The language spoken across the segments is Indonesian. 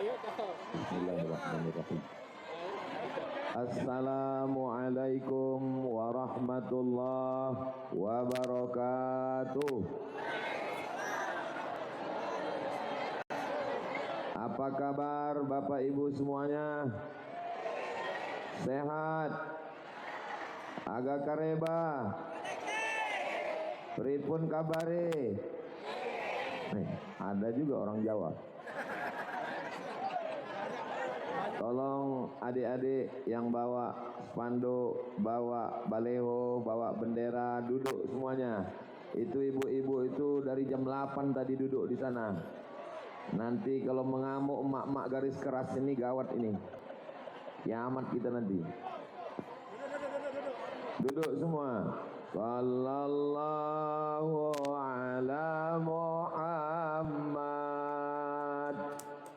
Bismillahirrahmanirrahim. Assalamualaikum warahmatullahi wabarakatuh. Apa kabar Bapak Ibu semuanya? Sehat? Agak kareba? Pripun kabare? Ada juga orang Jawa. Tolong adik-adik yang bawa spanduk, bawa baleho, bawa bendera, duduk semuanya. Itu ibu-ibu itu dari jam 8 tadi duduk di sana. Nanti kalau mengamuk emak-emak garis keras ini gawat ini. Kiamat kita nanti. Duduk semua. Sallallahu ala Muhammad.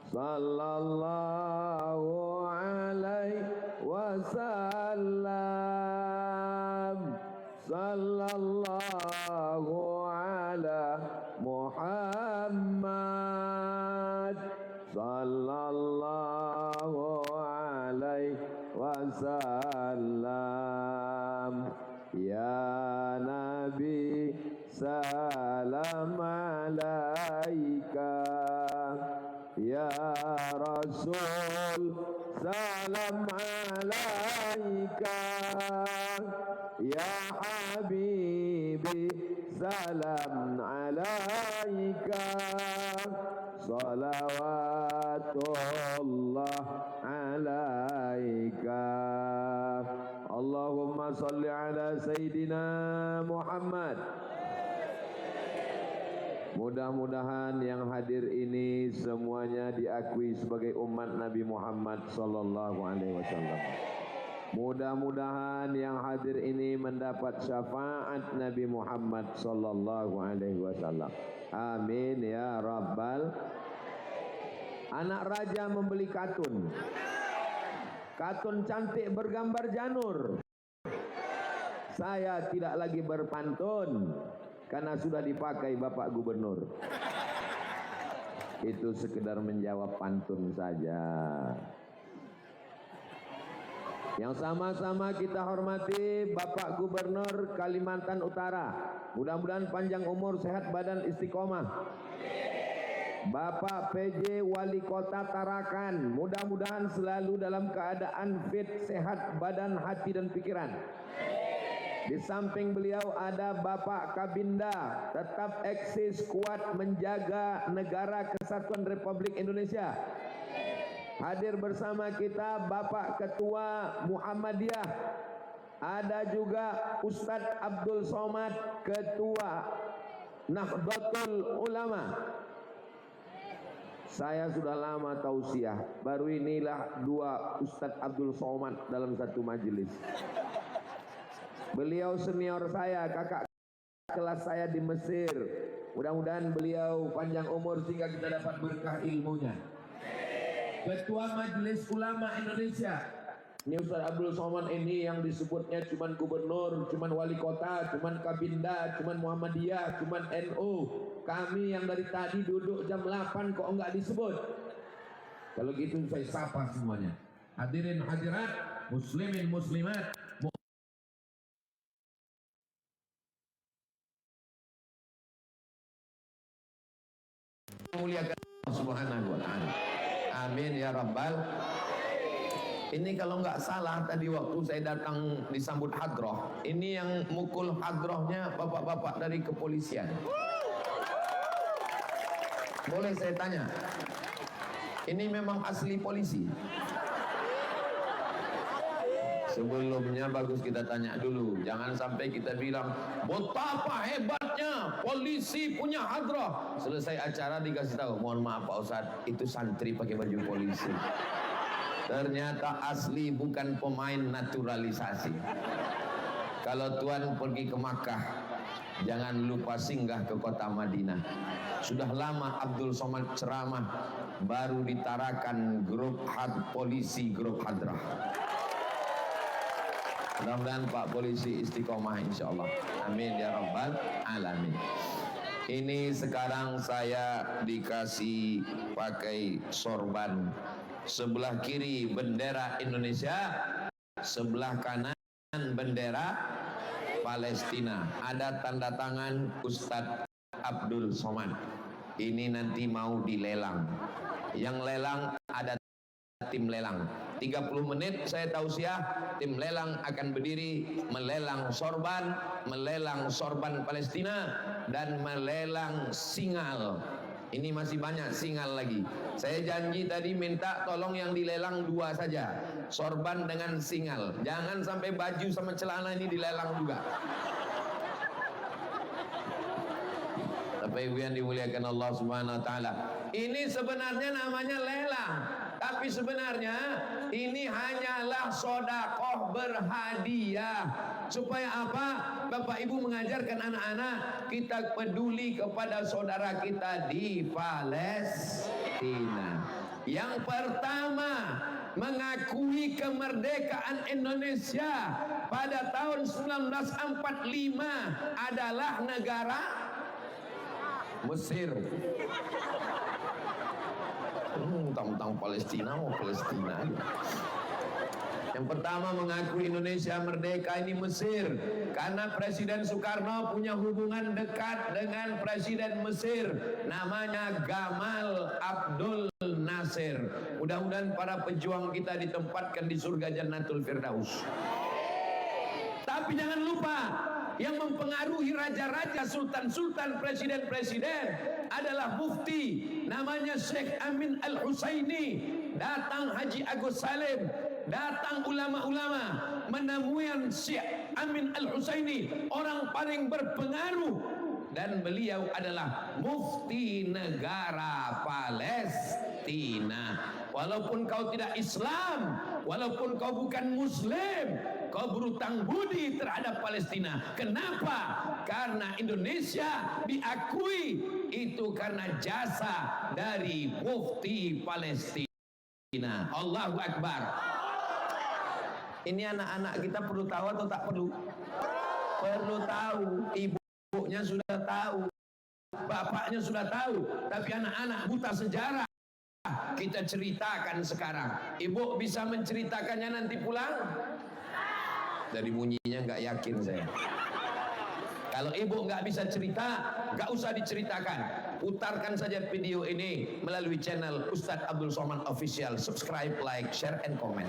Sallallahu alaihi wasallam. Sallallahu ala Muhammad. Sallallahu alaihi wasallam. Ya Nabi salam alaika. Ya Rasul salam alaika. Ya Habibi salam alaika. Salawatullah alaika. Allahumma salli ala Sayyidina Muhammad. Mudah-mudahan yang hadir ini semuanya diakui sebagai umat Nabi Muhammad sallallahu alaihi wasallam. Mudah-mudahan yang hadir ini mendapat syafaat Nabi Muhammad sallallahu alaihi wasallam. Amin ya rabbal. Anak raja membeli katun. Katun cantik bergambar janur. Saya tidak lagi berpantun karena sudah dipakai Bapak Gubernur. Itu sekedar menjawab pantun saja. Yang sama-sama kita hormati Bapak Gubernur Kalimantan Utara. Mudah-mudahan panjang umur, sehat badan, istiqomah. Bapak PJ Wali Kota Tarakan, mudah-mudahan selalu dalam keadaan fit, sehat badan, hati dan pikiran. Di samping beliau ada Bapak Kabinda, tetap eksis kuat menjaga negara kesatuan Republik Indonesia. Hadir bersama kita Bapak Ketua Muhammadiyah. Ada juga Ustadz Abdul Somad, Ketua Nahdlatul Ulama. Saya sudah lama tausiah, baru inilah dua Ustadz Abdul Somad dalam satu majelis. Beliau senior saya, kakak kelas saya di Mesir. Mudah-mudahan beliau panjang umur sehingga kita dapat berkah ilmunya. Ketua Majelis Ulama Indonesia, ini Ustaz Abdul Somad ini yang disebutnya cuman gubernur, cuman wali kota, cuman kabinda, cuman Muhammadiyah, cuman NU. Kami yang dari tadi duduk jam 8 kok enggak disebut. Kalau gitu saya sapa semuanya. Hadirin hadirat, muslimin muslimat, muliakan Allah Subhanahu wa taala. Amin ya rabbal. Ini kalau nggak salah tadi waktu saya datang disambut hadroh, ini yang mukul hadrohnya bapak-bapak dari kepolisian. Boleh saya tanya, ini memang asli polisi? Sebelumnya bagus kita tanya dulu, jangan sampai kita bilang betapa hebatnya polisi punya hadroh. Selesai acara dikasih tahu, mohon maaf Pak Ustadz, itu santri pakai baju polisi. Ternyata asli, bukan pemain naturalisasi. Kalau Tuhan pergi ke Makkah, jangan lupa singgah ke kota Madinah. Sudah lama Abdul Somad ceramah, baru ditarakan grup polisi, grup hadrah. Mudah-mudahan Pak Polisi istiqomah insyaallah. Amin ya rabbal alamin. Ini sekarang saya dikasih pakai sorban. Sebelah kiri bendera Indonesia, sebelah kanan bendera Palestina. Ada tanda tangan Ustadz Abdul Somad. Ini nanti mau dilelang. Yang lelang ada tim lelang. 30 menit saya tausiah, tim lelang akan berdiri melelang sorban Palestina dan melelang singal. Ini masih banyak singal lagi. Saya janji tadi minta tolong yang dilelang 2 saja, sorban dengan singal. Jangan sampai baju sama celana ini dilelang juga. Bapak Ibu yang dimuliakan Allah Subhanahu wa taala. Ini sebenarnya namanya lelang, tapi sebenarnya ini hanyalah sedekah berhadiah. Supaya apa? Bapak Ibu mengajarkan anak-anak kita peduli kepada saudara kita di Palestina. Yang pertama, mengakui kemerdekaan Indonesia pada tahun 1945 adalah negara Mesir. Tentang Palestina, Palestina. Yang pertama mengakui Indonesia merdeka ini Mesir, karena Presiden Soekarno punya hubungan dekat dengan Presiden Mesir, namanya Gamal Abdul Nasir. Mudah-mudahan para pejuang kita ditempatkan di surga Jannatul Firdaus. Tapi jangan lupa, yang mempengaruhi raja-raja, sultan-sultan, presiden-presiden adalah mufti, namanya Syekh Amin Al-Husaini. Datang Haji Agus Salim, datang ulama-ulama menemui Syekh Amin Al-Husaini, orang paling berpengaruh, dan beliau adalah mufti negara Palestina. Walaupun kau tidak Islam, walaupun kau bukan Muslim, kau berutang budi terhadap Palestina. Kenapa? Karena Indonesia diakui itu karena jasa dari mufti Palestina. Allahu Akbar. Ini anak-anak kita perlu tahu atau tak perlu? Perlu tahu. Ibunya sudah tahu, bapaknya sudah tahu, tapi anak-anak buta sejarah. Kita ceritakan sekarang. Ibu bisa menceritakannya nanti pulang? Dari bunyinya nggak yakin saya. Kalau ibu nggak bisa cerita, nggak usah diceritakan. Putarkan saja video ini melalui channel Ustadz Abdul Somad Official. Subscribe, like, share, and comment.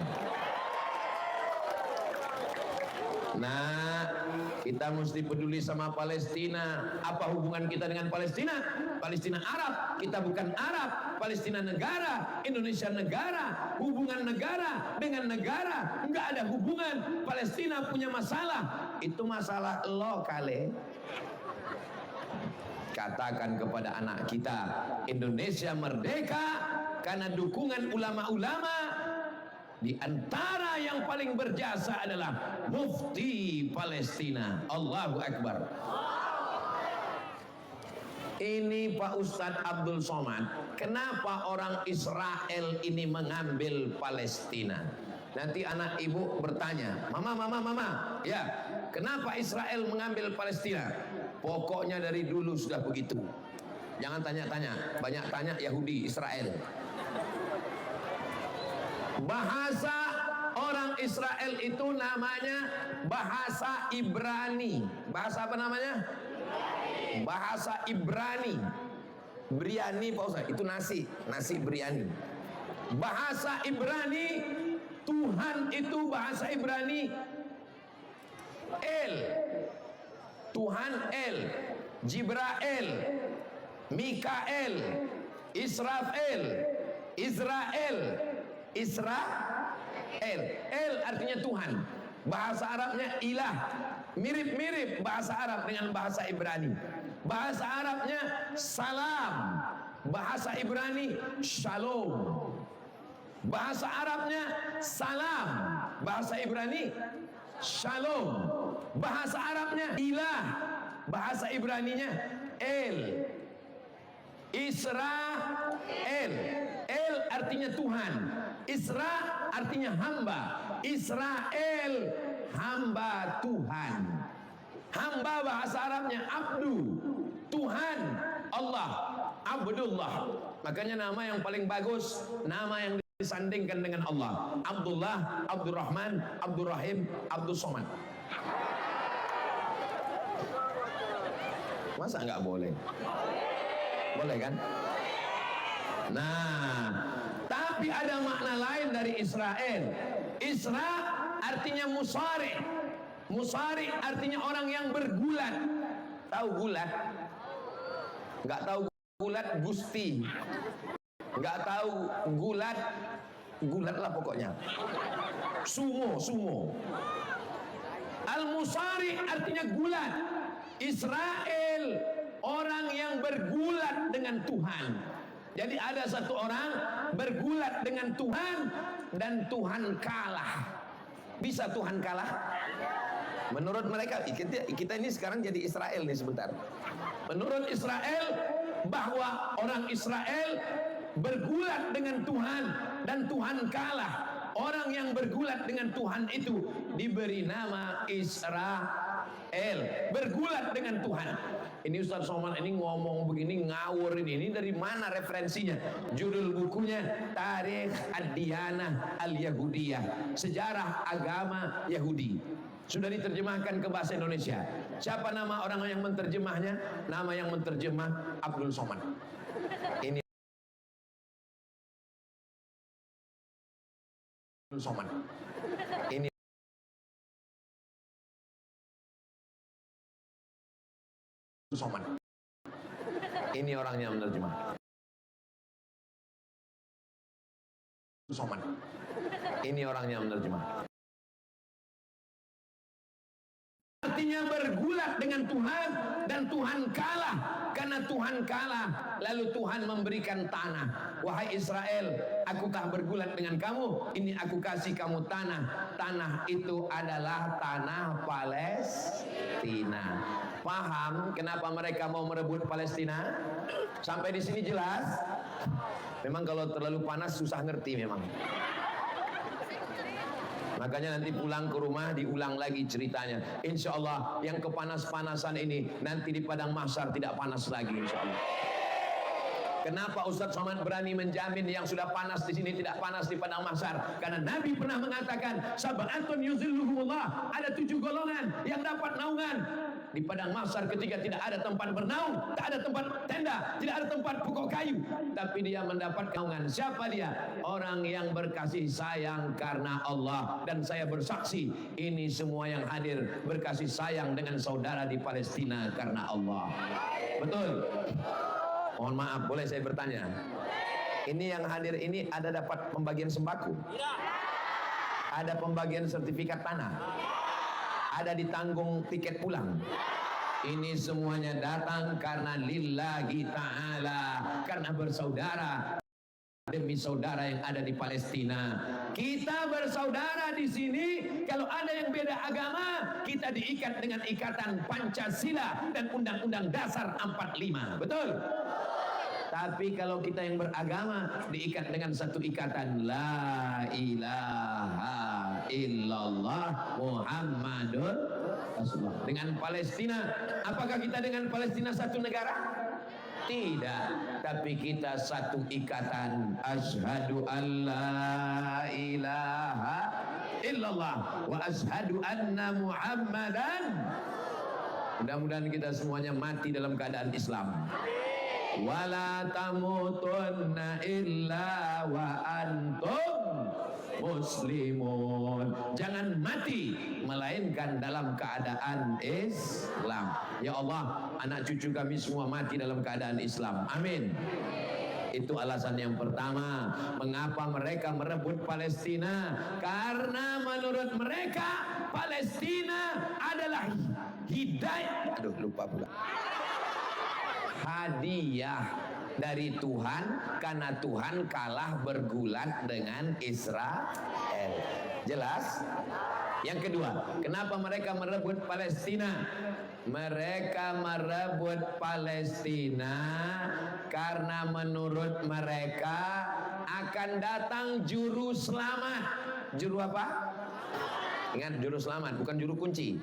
Nah, kita mesti peduli sama Palestina. Apa hubungan kita dengan Palestina? Palestina Arab, kita bukan Arab. Palestina negara, Indonesia negara. Hubungan negara dengan negara enggak ada hubungan. Palestina punya masalah, itu masalah lo kali. Katakan kepada anak kita, Indonesia merdeka karena dukungan ulama-ulama. Di antara yang paling berjasa adalah mufti Palestina. Allahu Akbar. Ini Pak Ustadz Abdul Somad, kenapa orang Israel ini mengambil Palestina? Nanti anak ibu bertanya, mama, ya, kenapa Israel mengambil Palestina? Pokoknya dari dulu sudah begitu. Jangan tanya-tanya, banyak tanya Yahudi Israel. Bahasa orang Israel itu namanya bahasa Ibrani. Bahasa apa namanya? Bahasa Ibrani. Biryani Pak Ustaz, itu nasi biryani. Bahasa Ibrani, Tuhan itu bahasa Ibrani El. Tuhan El, Jibrael, Mikael, Israfel, Israel. El artinya Tuhan. Bahasa Arabnya ilah. Mirip-mirip bahasa Arab dengan bahasa Ibrani. Bahasa Arabnya salam, bahasa Ibrani shalom. Bahasa Arabnya salam, bahasa Ibrani shalom. Bahasa Arabnya ilah, bahasa Ibraninya el. Israel, El artinya Tuhan, Isra artinya hamba. Israel, hamba Tuhan. Hamba bahasa Arabnya abdu. Tuhan Allah, Abdullah. Makanya nama yang paling bagus, nama yang disandingkan dengan Allah. Abdullah, Abdurrahman, Abdurrahim, Abdul Somad. Masa nggak boleh? Boleh kan? Nah, tapi ada makna lain dari Israel. Isra artinya musari. Musari artinya orang yang bergulat. Tahu gulat? Nggak tahu gulat Gusti. Nggak tahu gulat, gulat lah pokoknya. Sumo. Al-musari artinya gulat. Israel orang yang bergulat dengan Tuhan. Jadi ada satu orang bergulat dengan Tuhan dan Tuhan kalah. Bisa Tuhan kalah? Menurut mereka, kita ini sekarang jadi Israel nih sebentar. Menurut Israel, bahwa orang Israel bergulat dengan Tuhan dan Tuhan kalah. Orang yang bergulat dengan Tuhan itu diberi nama Israel, bergulat dengan Tuhan. Ini Ustaz Somad ini ngomong begini ngawur ini dari mana referensinya? Judul bukunya Tarikh Ad-Diyanah Al-Yahudiyah, sejarah agama Yahudi. Sudah diterjemahkan ke bahasa Indonesia. Siapa nama orang yang menterjemahnya? Nama yang menterjemah Abdul Somad. Ini Abdul Somad. Ini Somad. Ini orangnya menerjemah. Somad. Ini orangnya menerjemah. Artinya bergulat dengan Tuhan dan Tuhan kalah. Karena Tuhan kalah, lalu Tuhan memberikan tanah. Wahai Israel, akukah bergulat dengan kamu? Ini aku kasih kamu tanah. Tanah itu adalah tanah Palestina. Paham kenapa mereka mau merebut Palestina? Sampai di sini jelas? Memang kalau terlalu panas susah ngerti memang. Makanya nanti pulang ke rumah diulang lagi ceritanya. Insya Allah yang kepanas-panasan ini nanti di padang mahsyar tidak panas lagi insya Allah. Kenapa Ustaz Somad berani menjamin yang sudah panas di sini tidak panas di padang mahsyar? Karena Nabi pernah mengatakan, sab'atun yuzilluhumullah, ada 7 golongan yang dapat naungan di padang mahsyar ketika tidak ada tempat bernaung, tak ada tempat tenda, tidak ada tempat pokok kayu, tapi dia mendapat naungan. Siapa dia? Orang yang berkasih sayang karena Allah. Dan saya bersaksi, ini semua yang hadir berkasih sayang dengan saudara di Palestina karena Allah. Betul? Mohon maaf, boleh saya bertanya? Ini yang hadir ini ada dapat pembagian sembako? Ada pembagian sertifikat tanah? Ada ditanggung tiket pulang? Ini semuanya datang karena lillahi ta'ala, karena bersaudara demi saudara yang ada di Palestina. Kita bersaudara di sini. Kalau ada yang beda agama, kita diikat dengan ikatan Pancasila dan Undang-Undang Dasar 45. Betul? Tapi kalau kita yang beragama diikat dengan satu ikatan, la ilaha illallah Muhammadun Rasulullah. Dengan Palestina, apakah kita dengan Palestina satu negara? Tidak, tapi kita satu ikatan. Asyhadu an la ilaha illallah wa asyhadu anna Muhammadan. Mudah-mudahan kita semuanya mati dalam keadaan Islam. Wala tamutunna illa wa antum muslimun. Jangan mati melainkan dalam keadaan Islam. Ya Allah, anak cucu kami semua mati dalam keadaan Islam. Amin. Itu alasan yang pertama, mengapa mereka merebut Palestina. Karena menurut mereka Palestina adalah hidayah. Aduh, lupa pula. Hadiah dari Tuhan, karena Tuhan kalah bergulat dengan Israel. Jelas? Yang kedua, kenapa mereka merebut Palestina? Mereka merebut Palestina karena menurut mereka akan datang juru selamat. Juru apa? Ingat, juru selamat, bukan juru kunci.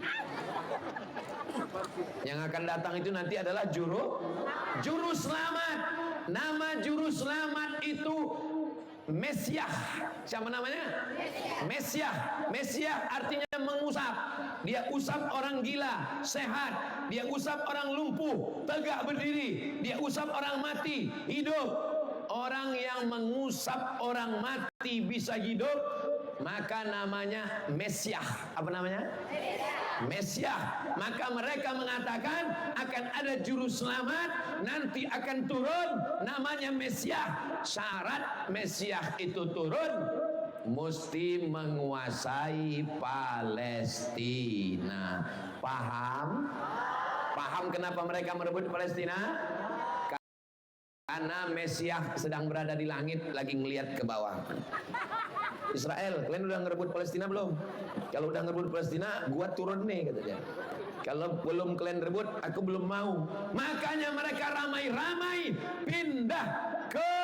Yang akan datang itu nanti adalah juru selamat. Nama juru selamat itu Mesiah. Siapa namanya? Mesiah. Mesiah artinya mengusap. Dia usap orang gila, sehat. Dia usap orang lumpuh, tegak berdiri. Dia usap orang mati, hidup. Orang yang mengusap orang mati bisa hidup, maka namanya Mesiah. Apa namanya? Mesiah. Maka mereka mengatakan akan ada juru selamat, nanti akan turun, namanya Mesiah. Syarat Mesiah itu turun, mesti menguasai Palestina. Paham? Paham kenapa mereka merebut Palestina? Karena Mesiah sedang berada di langit, lagi ngelihat ke bawah. Israel, kalian udah ngerebut Palestina belum? Kalau udah ngerebut Palestina, gua turun nih, kata dia. Kalau belum kalian rebut, aku belum mau. Makanya mereka ramai-ramai pindah ke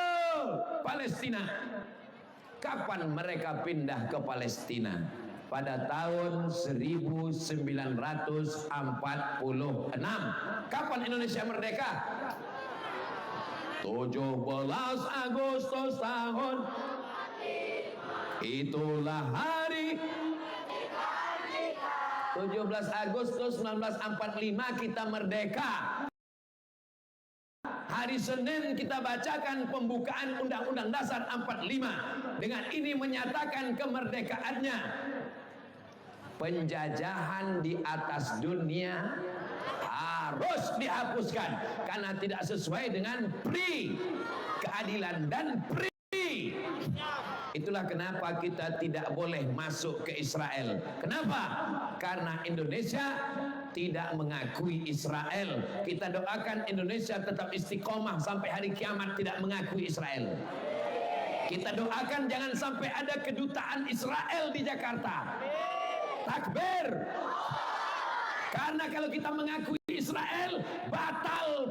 Palestina. Kapan mereka pindah ke Palestina? Pada tahun 1946. Kapan Indonesia merdeka? 17 Agustus tahun, itulah hari 17 Agustus 1945 kita merdeka. Hari Senin kita bacakan pembukaan Undang-Undang Dasar 45. Dengan ini menyatakan kemerdekaannya. Penjajahan di atas dunia harus dihapuskan karena tidak sesuai dengan PRI, keadilan dan PRI. Itulah kenapa kita tidak boleh masuk ke Israel. Kenapa? Karena Indonesia tidak mengakui Israel. Kita doakan Indonesia tetap istiqomah sampai hari kiamat tidak mengakui Israel. Kita doakan jangan sampai ada kedutaan Israel di Jakarta. Takbir. Karena kalau kita mengakui Israel, batal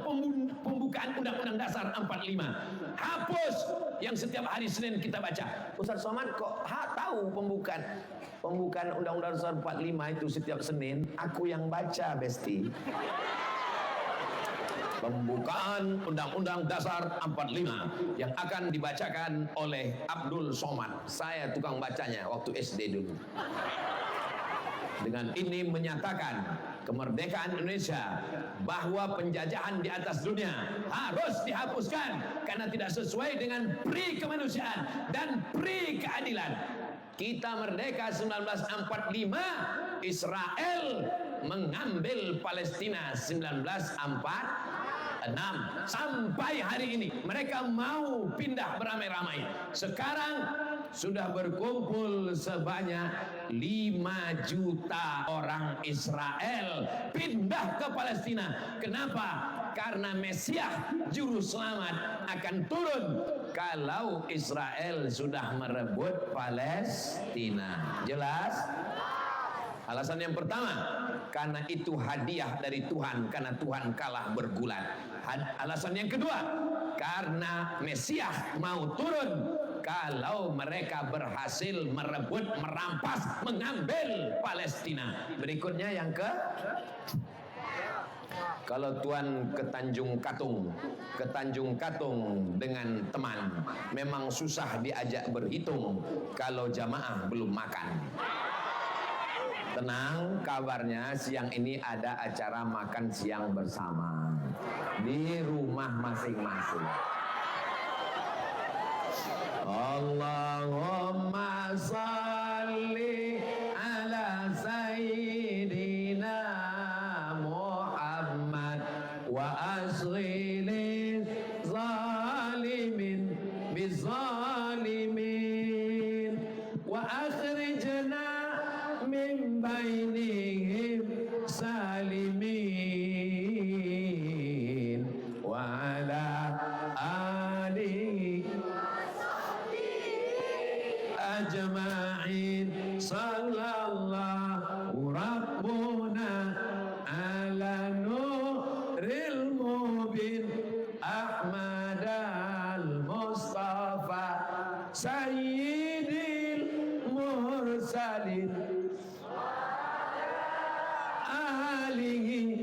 pembukaan Undang-Undang Dasar 45. Hapus yang setiap hari Senin kita baca. Ustaz Somad kok tahu pembukaan Undang-Undang Dasar 45 itu setiap Senin? Aku yang baca, Besti. Pembukaan Undang-Undang Dasar 45 yang akan dibacakan oleh Abdul Somad. Saya tukang bacanya waktu SD dulu. Dengan ini menyatakan kemerdekaan Indonesia, bahwa penjajahan di atas dunia harus dihapuskan karena tidak sesuai dengan PRI kemanusiaan dan PRI keadilan. Kita merdeka 1945, Israel mengambil Palestina 1946. Sampai hari ini mereka mau pindah beramai-ramai. Sekarang sudah berkumpul sebanyak 5 juta orang Israel pindah ke Palestina. Kenapa? Karena Mesiah juru selamat akan turun kalau Israel sudah merebut Palestina. Jelas? Alasan yang pertama, karena itu hadiah dari Tuhan, karena Tuhan kalah bergulat. Alasan yang kedua, karena Mesiah mau turun kalau mereka berhasil merebut, merampas, mengambil Palestina. Berikutnya yang kalau Tuhan ke Tanjung Katung dengan teman, memang susah diajak berhitung kalau jamaah belum makan. Tenang, kabarnya siang ini ada acara makan siang bersama di rumah masing-masing. Allahumma salli ala sayyidina Muhammad wa asghilil zalimin bizalimin wa akhrijna min bainihim salimin wa ala alihi ajma'in. Sallallahu rabbuna ala nuril mubin Ahmad al-Mustafa sayyidil mursalin alihi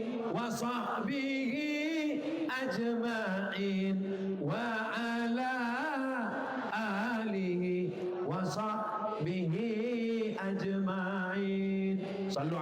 sahbihi ajma'in wa ala alihi wa sahbihi ajma'in. Sallu